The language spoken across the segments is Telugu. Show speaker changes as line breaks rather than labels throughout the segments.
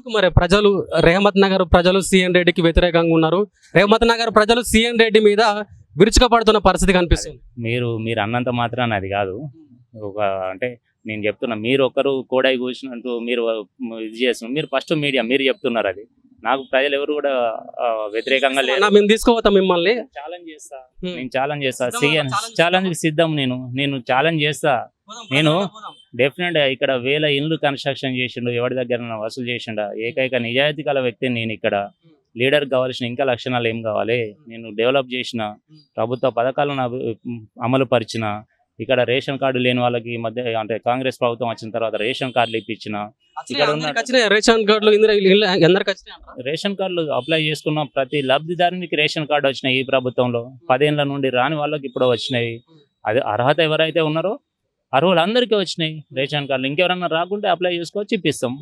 ఎందుకు మరి ప్రజలు రేహమత్ నగర్ ప్రజలు సిఎన్ రెడ్డికి వ్యతిరేకంగా ఉన్నారు? రేహమత్ నగర్ ప్రజలు సిఎన్ రెడ్డి మీద విరుచుకపడుతున్న పరిస్థితి కనిపిస్తుంది.
మీరు అన్నంత మాత్రాన అది కాదు. ఒక అంటే నేను చెప్తున్నా, మీరు ఒకరు కోడై కూర్చున్నట్టు మీరు ఇది చేస్తున్నారు. మీరు ఫస్ట్ మీడియా మీరు చెప్తున్నారు. అది నాకు ప్రజలు ఎవరు కూడా వ్యతిరేకంగా లేదు.
మేము తీసుకోవతాం మిమ్మల్ని.
నేను ఛాలెంజ్ చేస్తా సిఎన్ ఛాలెంజ్ సిద్ధం. నేను ఛాలెంజ్ చేస్తా. నేను డెఫినెట్గా ఇక్కడ 1000 ఇండ్లు కన్స్ట్రక్షన్ చేసిండు, ఎవరి దగ్గర వసూలు చేసిండ ఏకైక నిజాయితీ గల వ్యక్తి నేను. ఇక్కడ లీడర్ కావాల్సిన ఇంకా లక్షణాలు ఏం కావాలి? నేను డెవలప్ చేసిన, ప్రభుత్వ పథకాలను అమలు పరిచిన, ఇక్కడ రేషన్ కార్డు లేని వాళ్ళకి ఈ మధ్య అంటే కాంగ్రెస్ ప్రభుత్వం వచ్చిన తర్వాత రేషన్ కార్డులు ఇప్పించిన, ఇక్కడ ఉన్న
రేషన్ కార్డులు
రేషన్ కార్డులు అప్లై చేసుకున్న ప్రతి లబ్ధిదారునికి రేషన్ కార్డు వచ్చినాయి ఈ ప్రభుత్వంలో. 10 ఏళ్ల నుండి రాని వాళ్ళకి ఇప్పుడు వచ్చినాయి. అది అర్హత ఎవరైతే ఉన్నారో అర్హులందరికీ వచ్చినాయి రేషన్ కార్డులు. ఇంకెవరన్నా రాకుంటే అప్లై చేసుకోవచ్చు, ఇప్పిస్తాం.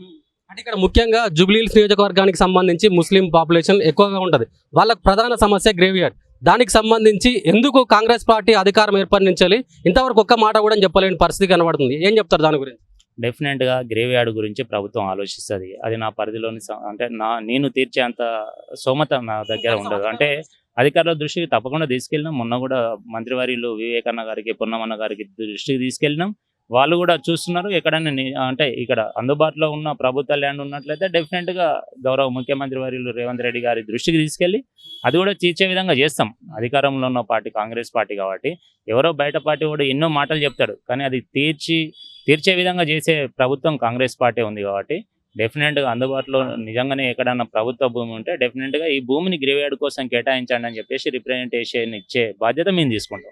అంటే ఇక్కడ ముఖ్యంగా జూబ్లీహిల్స్ నియోజకవర్గానికి సంబంధించి ముస్లిం పాపులేషన్ ఎక్కువగా ఉంటుంది. వాళ్ళకు ప్రధాన సమస్య గ్రేవ్ యార్డ్. దానికి సంబంధించి ఎందుకు కాంగ్రెస్ పార్టీ అధికారం ఏర్పడించాలి ఇంతవరకు ఒక్క మాట కూడా చెప్పలేని పరిస్థితి కనబడుతుంది. ఏం చెప్తారు దాని గురించి?
డెఫినెట్గా గ్రేవ్ యార్డ్ గురించి ప్రభుత్వం ఆలోచిస్తుంది. అది నా పరిధిలోని అంటే నేను తీర్చేంత స్తోమత నా దగ్గర ఉండదు. అంటే అధికారుల దృష్టికి తప్పకుండా తీసుకెళ్ళినాం. మొన్న కూడా మంత్రివర్యులు వివేకన్న గారికి, పొన్నమన్న గారికి దృష్టికి తీసుకెళ్ళినాం. వాళ్ళు కూడా చూస్తున్నారు. ఎక్కడైనా అంటే ఇక్కడ అందుబాటులో ఉన్న ప్రభుత్వ ల్యాండ్ ఉన్నట్లయితే డెఫినెట్గా గౌరవ ముఖ్యమంత్రి వర్యులు రేవంత్ రెడ్డి గారి దృష్టికి తీసుకెళ్ళి అది కూడా తీర్చే విధంగా చేస్తాం. అధికారంలో ఉన్న పార్టీ కాంగ్రెస్ పార్టీ కాబట్టి ఎవరో బయట పార్టీ కూడా ఎన్నో మాటలు చెప్తాడు, కానీ అది తీర్చే విధంగా చేసే ప్రభుత్వం కాంగ్రెస్ పార్టీ ఉంది కాబట్టి డెఫినెట్గా అందుబాటులో నిజంగానే ఎక్కడన్నా ప్రభుత్వ భూమి ఉంటే డెఫినెట్గా ఈ భూమిని గ్రేవ్ యార్డ్ కోసం కేటాయించండి అని చెప్పేసి రిప్రజెంటేషన్ ఇచ్చే బాధ్యత మేము తీసుకుంటాం.